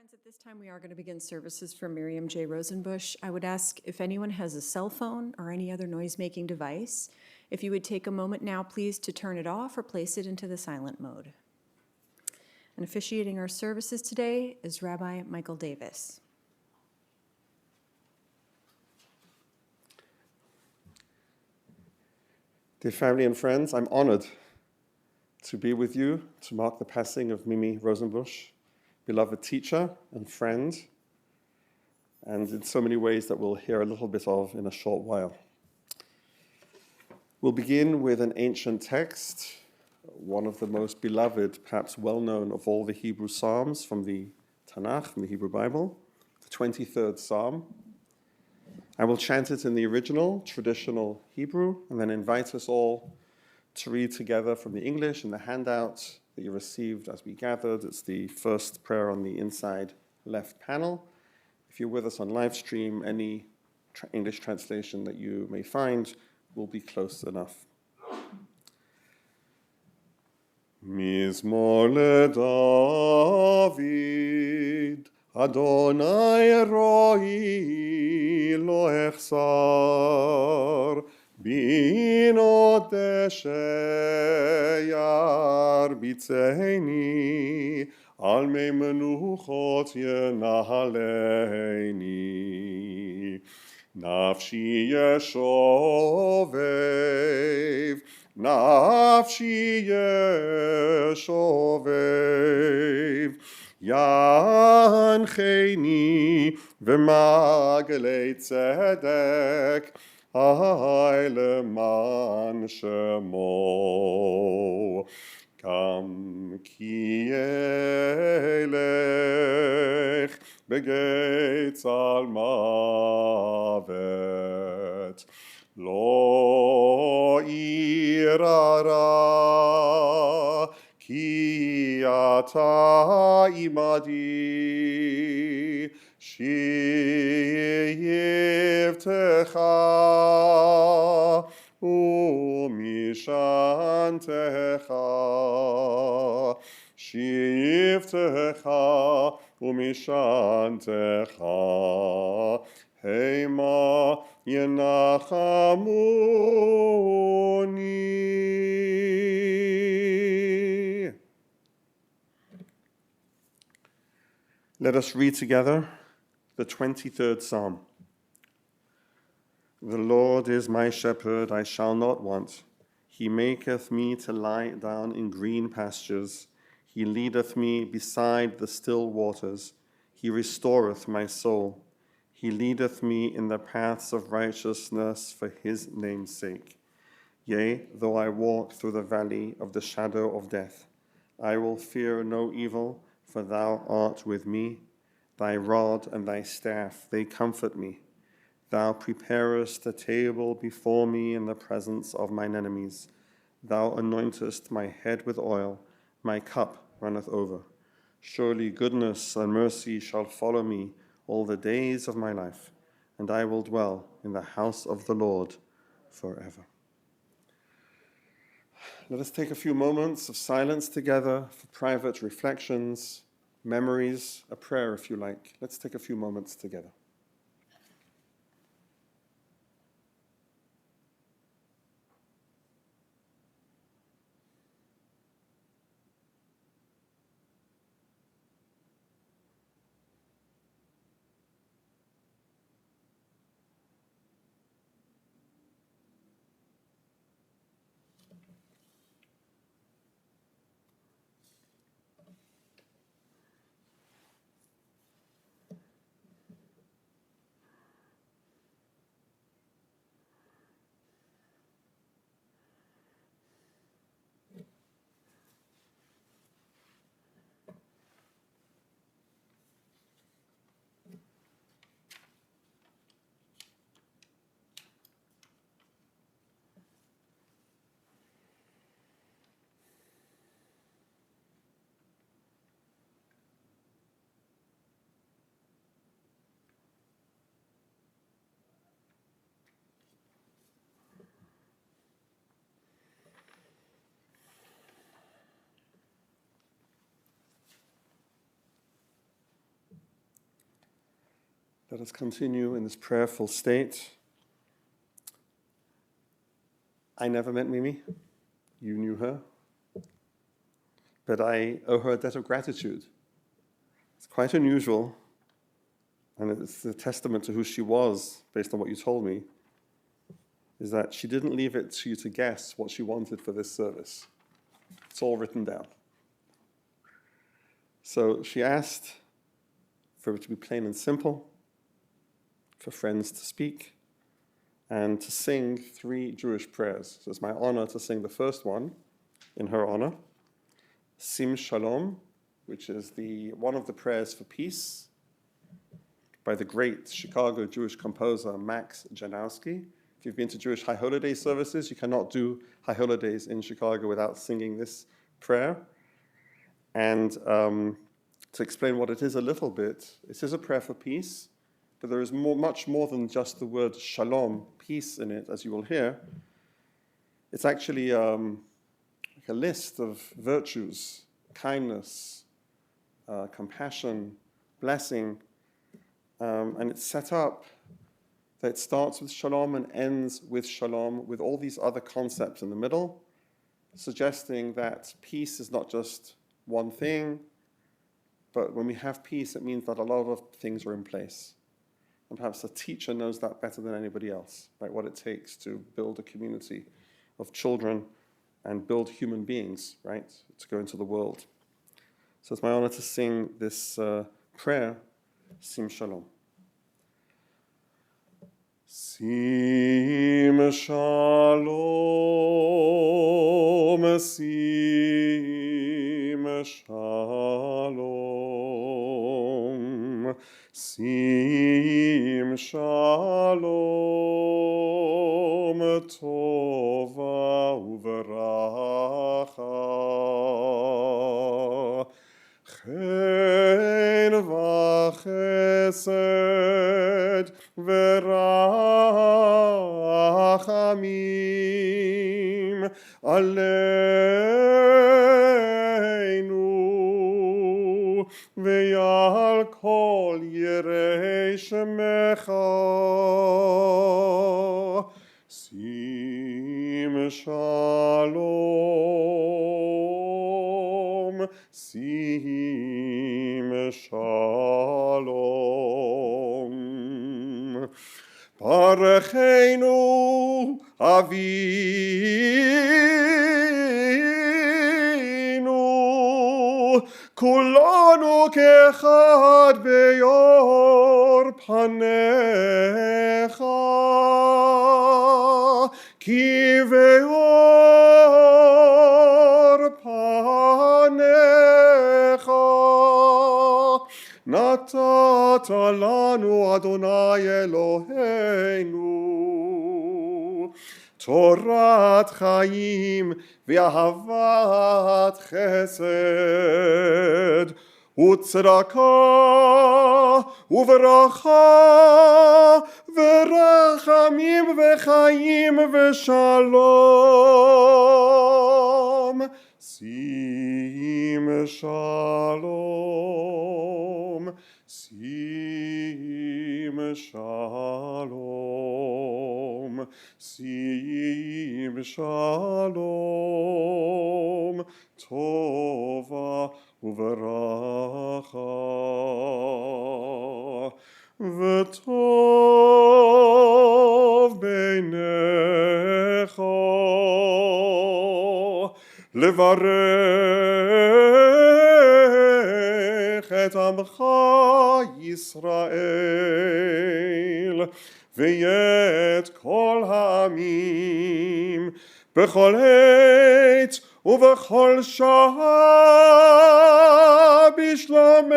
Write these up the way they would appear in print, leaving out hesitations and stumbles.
Friends, at this time we are going to begin services for Miriam J. Rosenbusch. I would ask if anyone has a cell phone or any other noise-making device, if you would take a moment now, please, to turn it off or place it into the silent mode. And officiating our services today is Rabbi Michael Davis. Dear family and friends, I'm honored to be with you to mark the passing of Mimi Rosenbusch, beloved teacher and friend, and in so many ways that we'll hear a little bit of in a short while. We'll begin with an ancient text, one of the most beloved, perhaps well-known of all the Hebrew Psalms from the Tanakh, from the Hebrew Bible, the 23rd Psalm. I will chant it in the original, traditional Hebrew, and then invite us all to read together from the English and the handout that you received as we gathered. It's the first prayer on the inside left panel. If you're with us on live stream, any English translation that you may find will be close enough. Mizmor leDavid, Adonai roi lo echsar, Bino tesheyar bitzeni, al mei menuchot yenahaleini. Nafshi yeshovev, nafshi yeshovev, yancheni v'magelei tzedek, Hai leman shemo, kam ki elech begeitz al mavet, lo irara, ki ata imadi, Shivtecha umishantecha, Shivtecha umishantecha, Hema yenachamuni. Let us read together the 23rd Psalm. The Lord is my shepherd, I shall not want. He maketh me to lie down in green pastures. He leadeth me beside the still waters. He restoreth my soul. He leadeth me in the paths of righteousness for his name's sake. Yea, though I walk through the valley of the shadow of death, I will fear no evil, for thou art with me. Thy rod and thy staff, they comfort me. Thou preparest a table before me in the presence of mine enemies. Thou anointest my head with oil, my cup runneth over. Surely goodness and mercy shall follow me all the days of my life, and I will dwell in the house of the Lord forever. Let us take a few moments of silence together for private reflections, memories, a prayer if you like. Let's take a few moments together. Let us continue in this prayerful state. I never met Mimi. You knew her. But I owe her a debt of gratitude. It's quite unusual, and it's a testament to who she was, based on what you told me, is that she didn't leave it to you to guess what she wanted for this service. It's all written down. So she asked for it to be plain and simple, for friends to speak, and to sing 3 Jewish prayers. So it's my honor to sing the first one in her honor, Sim Shalom, which is one of the prayers for peace by the great Chicago Jewish composer Max Janowski. If you've been to Jewish High Holiday services, you cannot do High Holidays in Chicago without singing this prayer. And to explain what it is a little bit, it is a prayer for peace, but there is much more than just the word shalom, peace, in it, as you will hear. It's actually like a list of virtues, kindness, compassion, blessing, and it's set up that it starts with shalom and ends with shalom, with all these other concepts in the middle, suggesting that peace is not just one thing, but when we have peace, it means that a lot of things are in place. And perhaps the teacher knows that better than anybody else, right? What it takes to build a community of children and build human beings, right? To go into the world. So it's my honor to sing this prayer, Sim Shalom. Sim Shalom, Sim Shalom, Sim Shalom, Tova Uveracha, Chen v'chesed v'rachamim aleinu ve'al kol yirei shemecha. Sim Shalom, Sim Shalom. Barecheinu Avinu, kulanu kechad beyor panecha, ki beyor panecha natata lanu Adonai Eloheinu, Torat chaim ve'ahavat chesed u'tzedaka uveracha verachamim ve'chaim ve'shalom. Sim Shalom, Sim Shalom, Sim Shalom, Tova Uveracha, V'tov Beinecha, Levarech et Amcha Yisrael, Ve'et kol ha'amim, B'chol עת ובכל שעה בשלומך.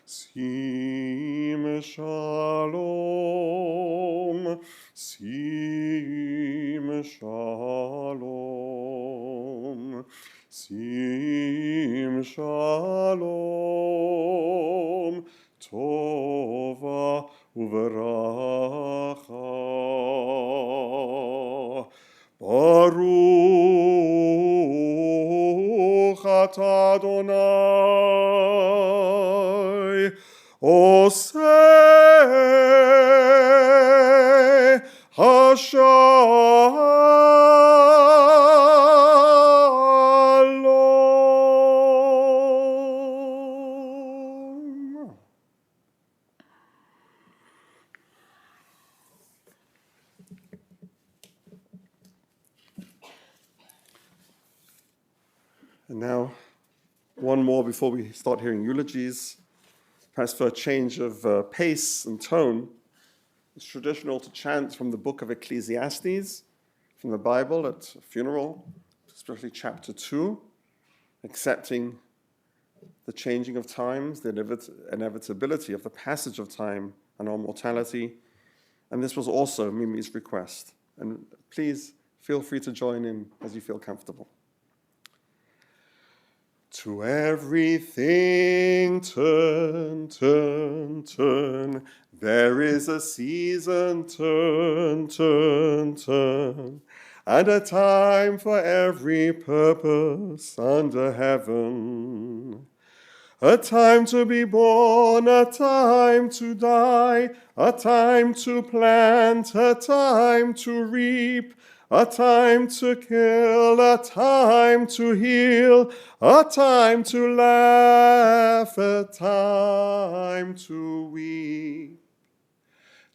שים שלום, שים שלום, שים שלום, טובה וברכה. ברוך Adonai. O say, Shalom. And now, one more before we start hearing eulogies. Perhaps for a change of pace and tone, it's traditional to chant from the book of Ecclesiastes, from the Bible at a funeral, especially chapter 2, accepting the changing of times, the inevitability of the passage of time and our mortality. And this was also Mimi's request. And please feel free to join in as you feel comfortable. To everything turn, turn, turn. There is a season, turn, turn, turn. And a time for every purpose under heaven. A time to be born, a time to die, a time to plant, a time to reap, a time to kill, a time to heal, a time to laugh, a time to weep.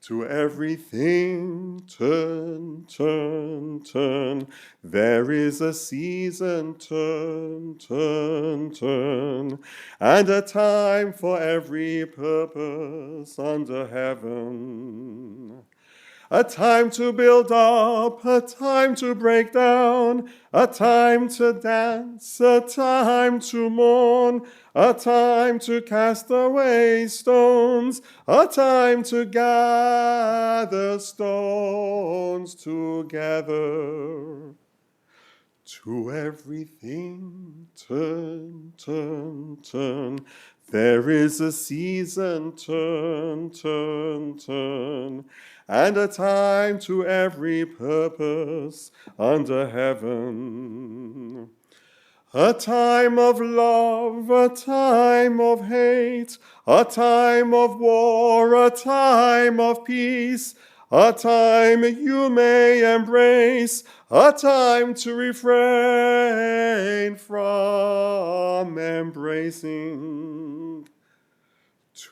To everything turn, turn, turn. There is a season, turn, turn, turn. And a time for every purpose under heaven. A time to build up, a time to break down, a time to dance, a time to mourn, a time to cast away stones, a time to gather stones together. To everything turn, turn, turn. There is a season, turn, turn, turn. And a time to every purpose under heaven. A time of love, a time of hate, a time of war, a time of peace, a time you may embrace, a time to refrain from embracing.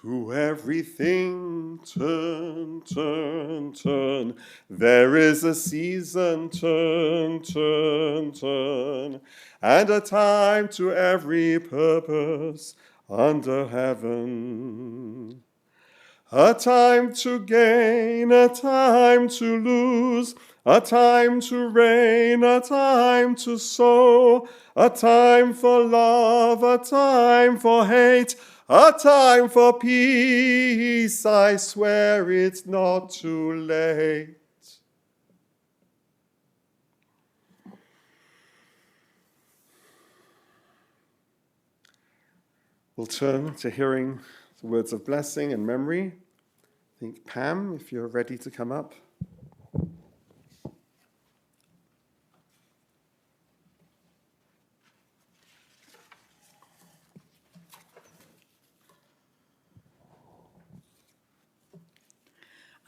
To everything turn, turn, turn. There is a season, turn, turn, turn. And a time to every purpose under heaven. A time to gain, a time to lose, a time to reign, a time to sow, a time for love, a time for hate, a time for peace. I swear it's not too late. We'll turn to hearing the words of blessing and memory. I think, Pam, if you're ready to come up.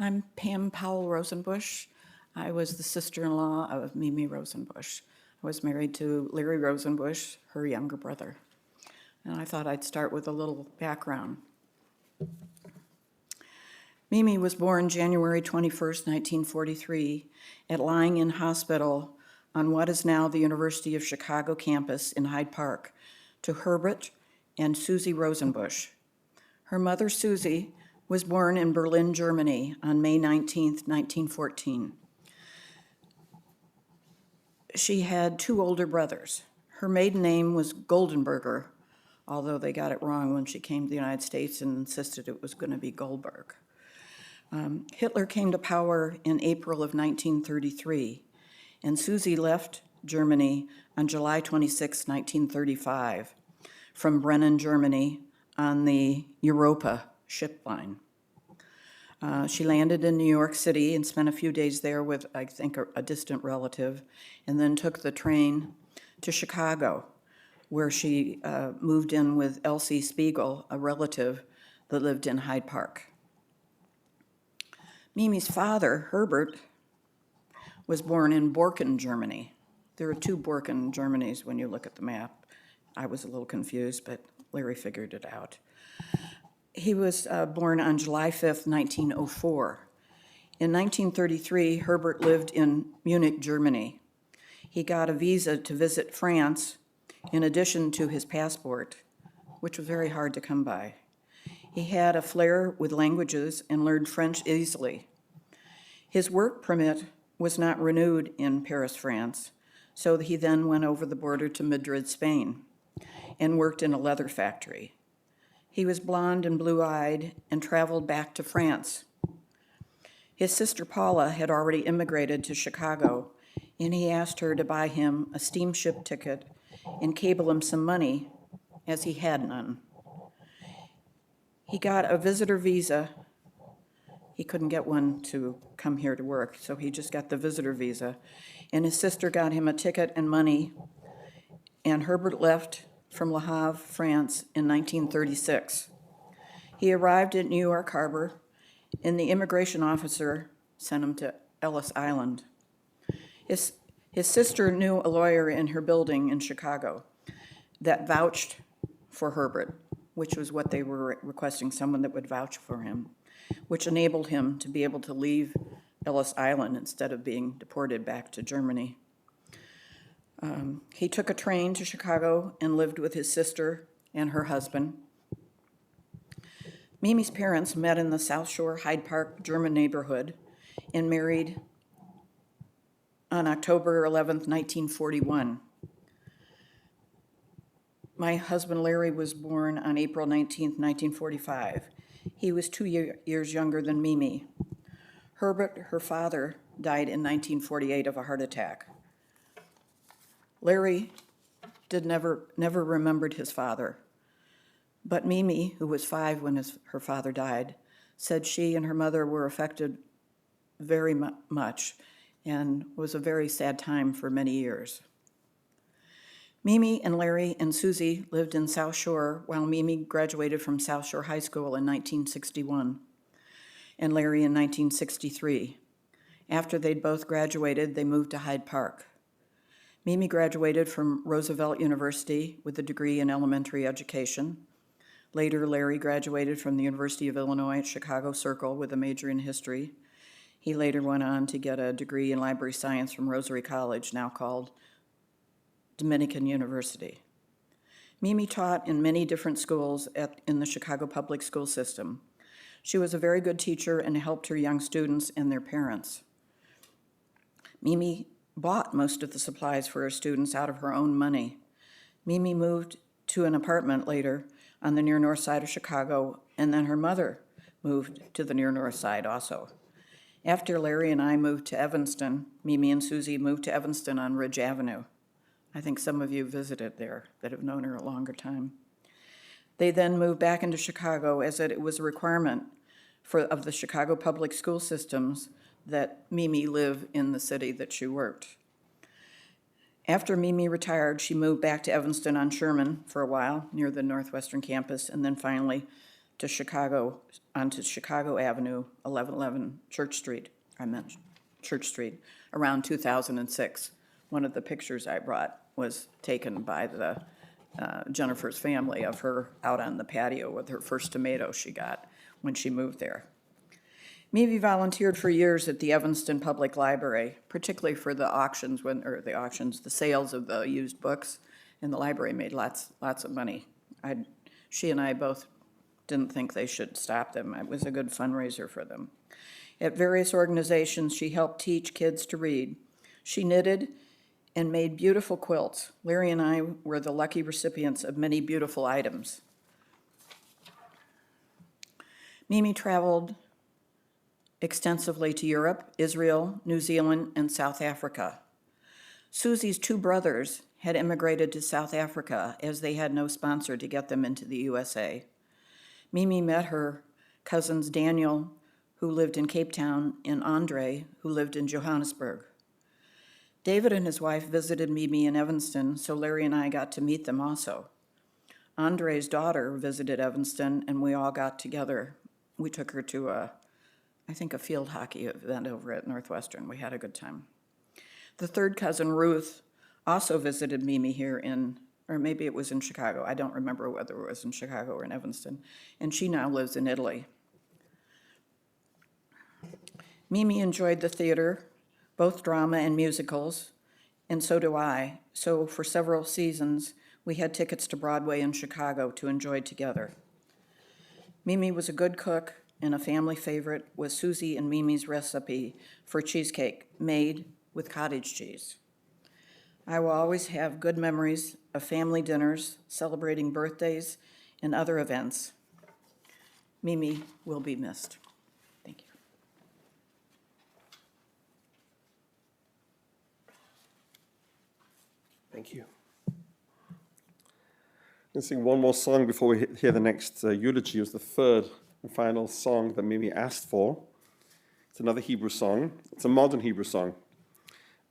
I'm Pam Powell Rosenbusch. I was the sister-in-law of Mimi Rosenbusch. I was married to Larry Rosenbusch, her younger brother. And I thought I'd start with a little background. Mimi was born January 21st, 1943, at Lying-in Hospital on what is now the University of Chicago campus in Hyde Park, to Herbert and Susi Rosenbusch. Her mother, Susie, was born in Berlin, Germany on May 19th, 1914. She had two older brothers. Her maiden name was Goldenberger, although they got it wrong when she came to the United States and insisted it was going to be Goldberg. Hitler came to power in April of 1933, and Susie left Germany on July 26, 1935, from Brennen, Germany, on the Europa ship line. She landed in New York City and spent a few days there with, I think, a distant relative, and then took the train to Chicago, where she moved in with Elsie Spiegel, a relative that lived in Hyde Park. Mimi's father, Herbert, was born in Borken, Germany. There are two Borken Germanys when you look at the map. I was a little confused, but Larry figured it out. He was born on July 5th, 1904. In 1933, Herbert lived in Munich, Germany. He got a visa to visit France in addition to his passport, which was very hard to come by. He had a flair with languages and learned French easily. His work permit was not renewed in Paris, France, so he then went over the border to Madrid, Spain, and worked in a leather factory. He was blonde and blue-eyed and traveled back to France. His sister Paula had already immigrated to Chicago, and he asked her to buy him a steamship ticket and cable him some money, as he had none. He got a visitor visa. He couldn't get one to come here to work, so he just got the visitor visa. And his sister got him a ticket and money, and Herbert left from Le Havre, France, in 1936. He arrived at New York Harbor, and the immigration officer sent him to Ellis Island. His sister knew a lawyer in her building in Chicago that vouched for Herbert, which was what they were requesting, someone that would vouch for him, which enabled him to be able to leave Ellis Island instead of being deported back to Germany. He took a train to Chicago and lived with his sister and her husband. Mimi's parents met in the South Shore Hyde Park German neighborhood and married on October 11th, 1941. My husband Larry was born on April 19th, 1945. He was 2 years younger than Mimi. Herbert, her father, died in 1948 of a heart attack. Larry never remembered his father, but Mimi, who was 5 when her father died, said she and her mother were affected very much and was a very sad time for many years. Mimi and Larry and Susie lived in South Shore while Mimi graduated from South Shore High School in 1961 and Larry in 1963. After they'd both graduated, they moved to Hyde Park. Mimi graduated from Roosevelt University with a degree in elementary education. Later, Larry graduated from the University of Illinois at Chicago Circle with a major in history. He later went on to get a degree in library science from Rosary College, now called Dominican University. Mimi taught in many different schools in the Chicago public school system. She was a very good teacher and helped her young students and their parents. Mimi bought most of the supplies for her students out of her own money. Mimi moved to an apartment later on the near north side of Chicago, and then her mother moved to the near north side also. After Larry and I moved to Evanston, Mimi and Susie moved to Evanston on Ridge Avenue. I think some of you visited there that have known her a longer time. They then moved back into Chicago as it was a requirement of the Chicago public school systems that Mimi live in the city that she worked. After Mimi retired, she moved back to Evanston on Sherman for a while, near the Northwestern campus, and then finally to Chicago, onto Chicago Avenue, 1111 Church Street, around 2006. One of the pictures I brought was taken by the Jennifer's family of her out on the patio with her first tomato she got when she moved there. Mimi volunteered for years at the Evanston Public Library, particularly for the auctions, the sales of the used books, and the library made lots of money. She and I both didn't think they should stop them. It was a good fundraiser for them. At various organizations, she helped teach kids to read. She knitted and made beautiful quilts. Larry and I were the lucky recipients of many beautiful items. Mimi traveled extensively to Europe, Israel, New Zealand, and South Africa. Susie's 2 brothers had immigrated to South Africa as they had no sponsor to get them into the USA. Mimi met her cousins Daniel, who lived in Cape Town, and Andre, who lived in Johannesburg. David and his wife visited Mimi in Evanston, so Larry and I got to meet them also. Andre's daughter visited Evanston, and we all got together. We took her to I think a field hockey event over at Northwestern. We had a good time. The third cousin, Ruth, also visited Mimi here or maybe it was in Chicago. I don't remember whether it was in Chicago or in Evanston. And she now lives in Italy. Mimi enjoyed the theater, both drama and musicals, and so do I. So for several seasons, we had tickets to Broadway in Chicago to enjoy together. Mimi was a good cook, and a family favorite was Susie and Mimi's recipe for cheesecake made with cottage cheese. I will always have good memories of family dinners, celebrating birthdays, and other events. Mimi will be missed. Thank you. Thank you. Let's sing one more song before we hear the next eulogy. It was the third and final song that Mimi asked for. It's another Hebrew song. It's a modern Hebrew song.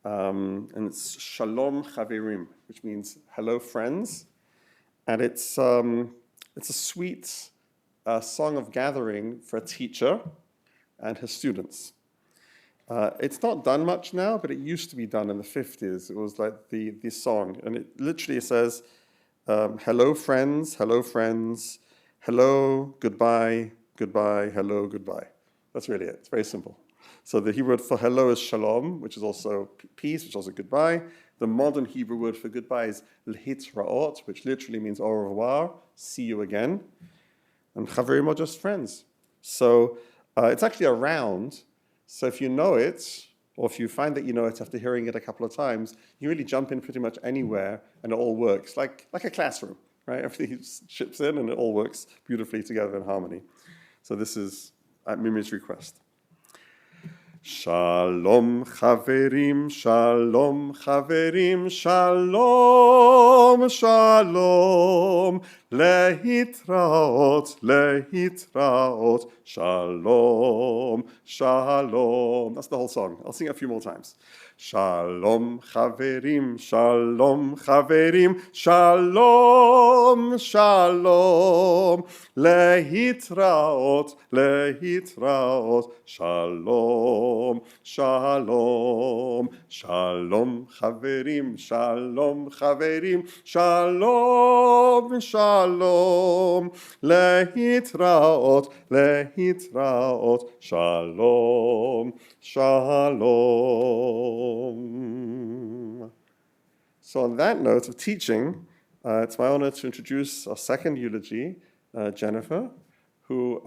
And it's Shalom Chaverim, which means hello friends. And it's a sweet song of gathering for a teacher and her students. It's not done much now, but it used to be done in the 50s. It was like the song. And it literally says, hello friends, hello, goodbye, goodbye, hello, goodbye. That's really it. It's very simple. So the Hebrew word for hello is shalom, which is also peace, which is also goodbye. The modern Hebrew word for goodbye is l'hitraot, which literally means au revoir, see you again. And chaverim are just friends. So it's actually a round. So if you know it, or if you find that you know it after hearing it a couple of times, you really jump in pretty much anywhere and it all works, like a classroom, right? Everything ships in and it all works beautifully together in harmony. So this is at Mimi's request. Shalom chaverim, shalom chaverim, shalom, shalom, lehitraot, lehitraot, shalom, shalom. That's the whole song. I'll sing it a few more times. Shalom chaverim, shalom chaverim, shalom, shalom, lehitraot, lehitraot, shalom, shalom, shalom chaverim, shalom chaverim, shalom, shalom, lehitraot, lehitraot, shalom, shalom. So on that note of teaching, it's my honor to introduce our second eulogy, Jennifer, who,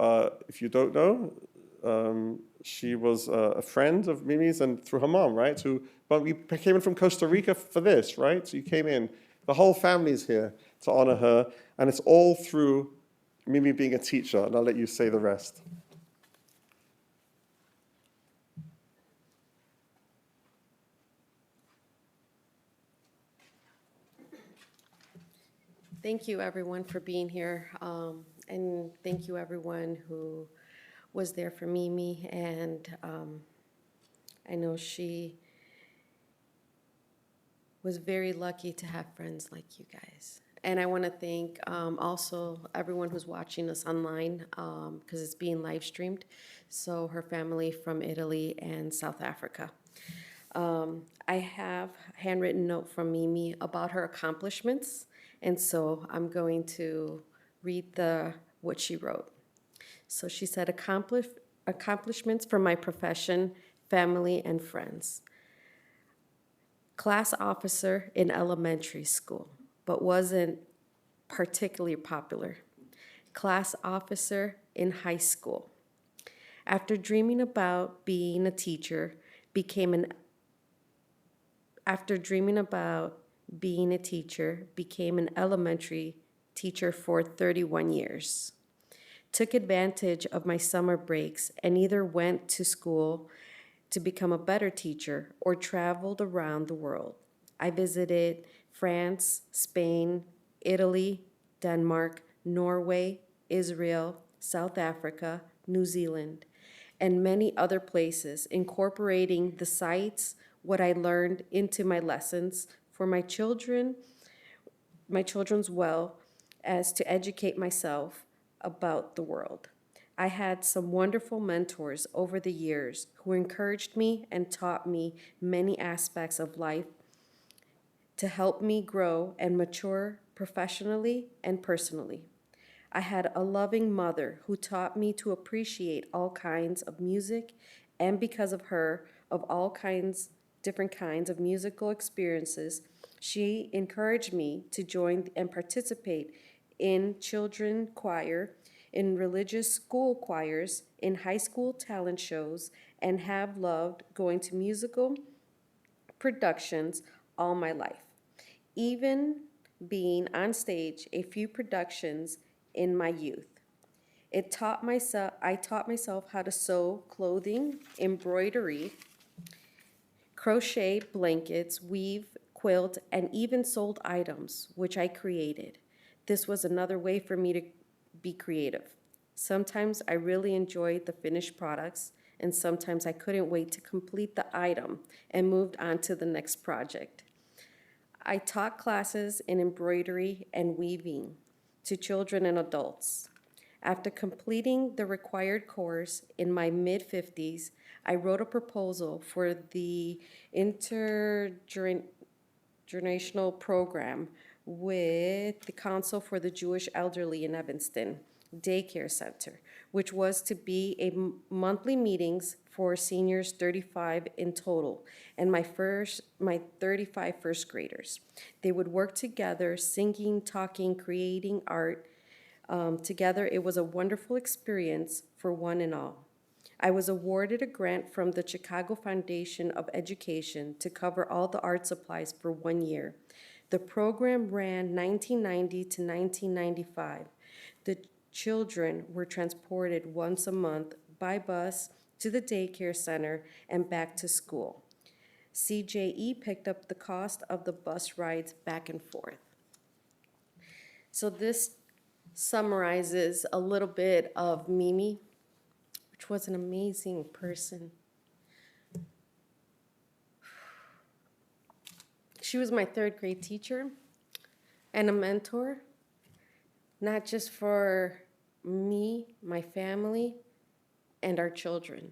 if you don't know, she was a friend of Mimi's and through her mom, right? But we came in from Costa Rica for this, right? So you came in. The whole family's here to honor her, and it's all through Mimi being a teacher, and I'll let you say the rest. Thank you, everyone, for being here, and thank you, everyone who was there for Mimi, and I know she was very lucky to have friends like you guys. And I want to thank also everyone who's watching us online, because it's being live streamed, so her family from Italy and South Africa. I have a handwritten note from Mimi about her accomplishments, and so I'm going to read what she wrote. So she said, accomplishments for my profession, family, and friends. Class officer in elementary school, but wasn't particularly popular. Class officer in high school. After dreaming about being a teacher, became an elementary teacher for 31 years. Took advantage of my summer breaks and either went to school to become a better teacher or traveled around the world. I visited France, Spain, Italy, Denmark, Norway, Israel, South Africa, New Zealand, and many other places, incorporating the sites what I learned into my lessons for my children's well, as to educate myself about the world. I had some wonderful mentors over the years who encouraged me and taught me many aspects of life to help me grow and mature professionally and personally. I had a loving mother who taught me to appreciate all kinds of music, and because of her, of all kinds, different kinds of musical experiences, she encouraged me to join and participate in children choir, in religious school choirs, in high school talent shows, and have loved going to musical productions all my life, even being on stage a few productions in my youth. I taught myself how to sew clothing, embroidery, crochet blankets, weave, quilt, and even sold items, which I created. This was another way for me to be creative. Sometimes I really enjoyed the finished products, and sometimes I couldn't wait to complete the item and moved on to the next project. I taught classes in embroidery and weaving to children and adults. After completing the required course in my mid-50s, I wrote a proposal for the intergenerational program with the Council for the Jewish Elderly in Evanston Daycare Center, which was to be a monthly meetings for seniors 35 in total, and my 35 first graders. They would work together, singing, talking, creating art, together. It was a wonderful experience for one and all. I was awarded a grant from the Chicago Foundation of Education to cover all the art supplies for 1 year. The program ran 1990 to 1995. The children were transported once a month by bus to the daycare center and back to school. CJE picked up the cost of the bus rides back and forth. So this summarizes a little bit of Mimi, which was an amazing person. She was my third grade teacher and a mentor, not just for me, my family, and our children.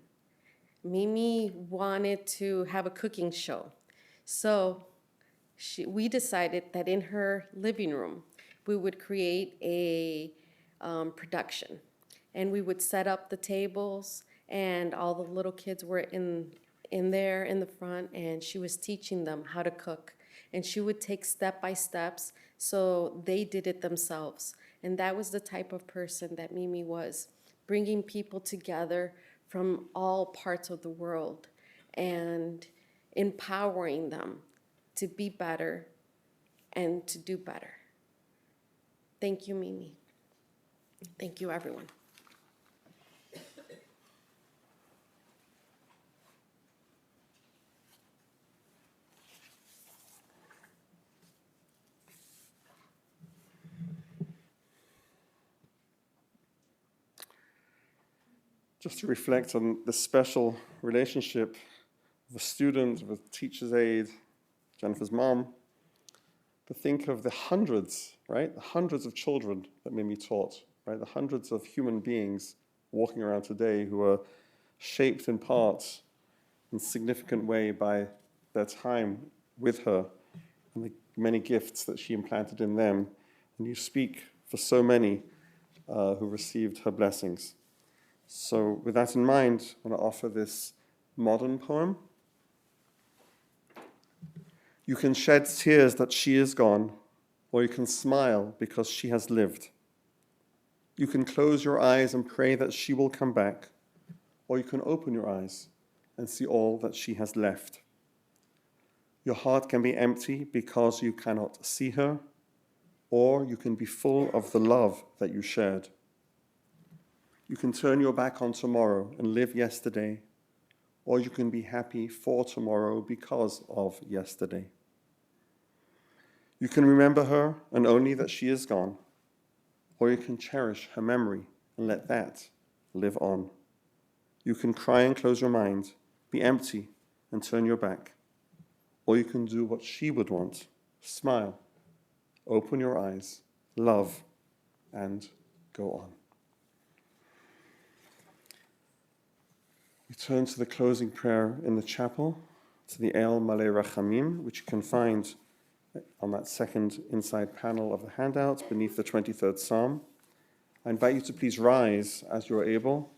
Mimi wanted to have a cooking show. So we decided that in her living room, we would create a production. And we would set up the tables, and all the little kids were in there in the front, and she was teaching them how to cook. And she would take step-by-steps, so they did it themselves. And that was the type of person that Mimi was, bringing people together from all parts of the world and empowering them to be better and to do better. Thank you, Mimi. Thank you, everyone. Just to reflect on the special relationship of a student with teacher's aide, Jennifer's mom, to think of the hundreds, right? The hundreds of children that Mimi taught, right? The hundreds of human beings walking around today who are shaped in part in a significant way by their time with her and the many gifts that she implanted in them. And you speak for so many who received her blessings. So with that in mind, I want to offer this modern poem. You can shed tears that she is gone, or you can smile because she has lived. You can close your eyes and pray that she will come back, or you can open your eyes and see all that she has left. Your heart can be empty because you cannot see her, or you can be full of the love that you shared. You can turn your back on tomorrow and live yesterday, or you can be happy for tomorrow because of yesterday. You can remember her and only that she is gone, or you can cherish her memory and let that live on. You can cry and close your mind, be empty and turn your back, or you can do what she would want. Smile, open your eyes, love, and go on. We turn to the closing prayer in the chapel, to the El Malei Rachamim, which you can find on that second inside panel of the handout beneath the 23rd Psalm. I invite you to please rise as you are able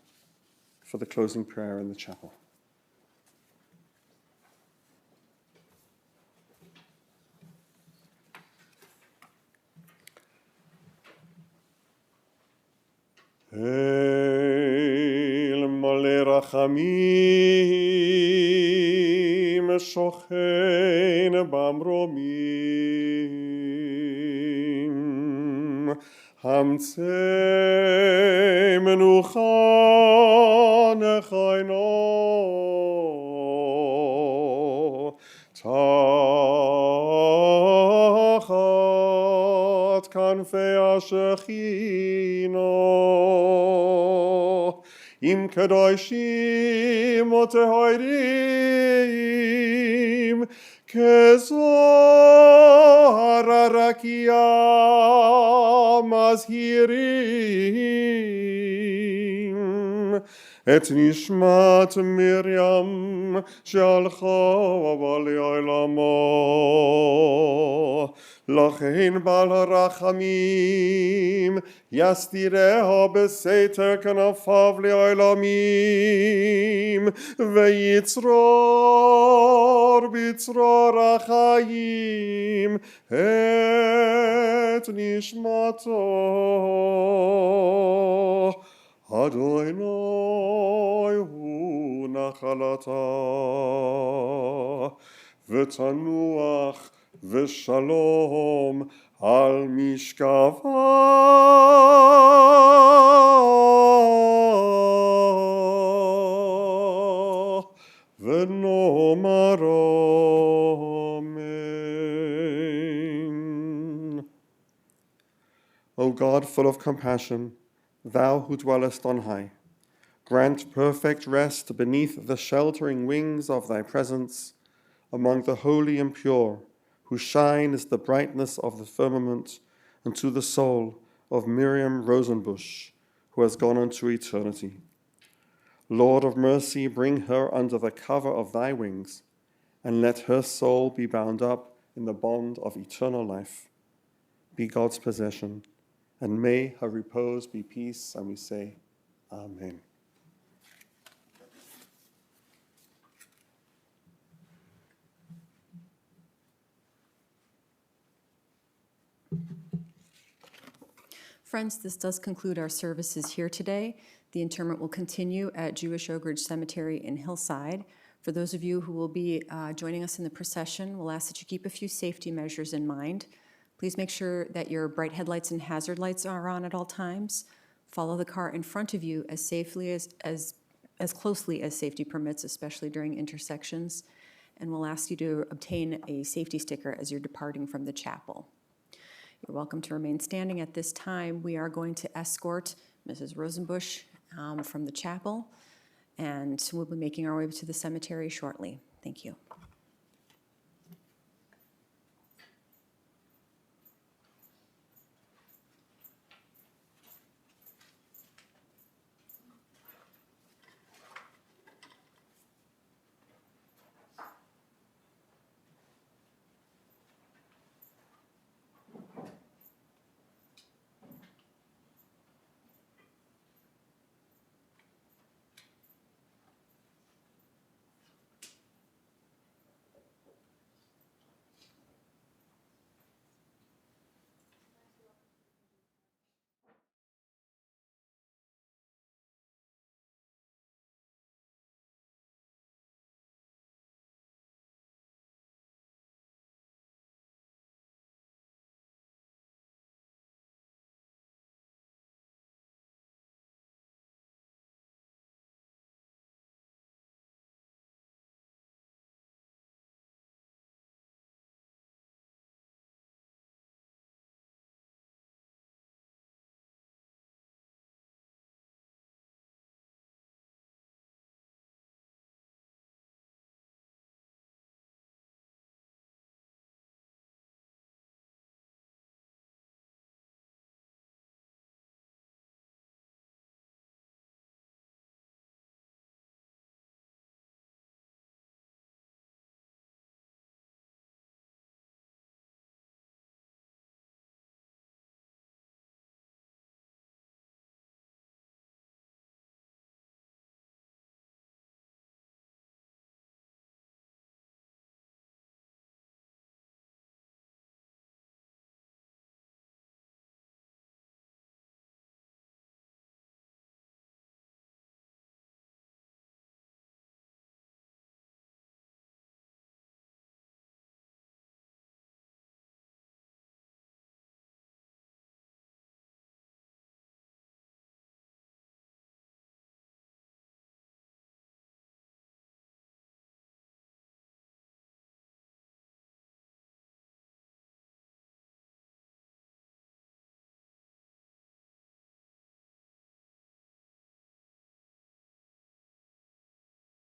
for the closing prayer in the chapel. El Malei Rachamim Shochen Bamromim Hamtzei Menucha Nechaino Tachat Kanfei HaShechino Im Kedoshim Otehoirim Kezohar Arakia Mazhirim Et Nishmat Miriam Shalcha Le'olamo Lachein Bal HaRachamim Yastireha Beseter Kanafav Le'olamim Veyitzror Bitzror HaChayim Et Nishmato Adonai Hu Nachalata V'tanuach V'shalom Al Mishkava V'nomar Amen. O God, full of compassion, thou who dwellest on high, grant perfect rest beneath the sheltering wings of thy presence among the holy and pure, whose shine is the brightness of the firmament, and to the soul of Miriam Rosenbusch, who has gone unto eternity. Lord of mercy, bring her under the cover of thy wings, and let her soul be bound up in the bond of eternal life. Be God's possession, and may her repose be peace, and we say, Amen. Friends, this does conclude our services here today. The interment will continue at Jewish Oak Ridge Cemetery in Hillside. For those of you who will be joining us in the procession, we'll ask that you keep a few safety measures in mind. Please make sure that your bright headlights and hazard lights are on at all times. Follow the car in front of you as safely as closely as safety permits, especially during intersections. And we'll ask you to obtain a safety sticker as you're departing from the chapel. You're welcome to remain standing at this time. We are going to escort Mrs. Rosenbusch from the chapel, and we'll be making our way to the cemetery shortly. Thank you.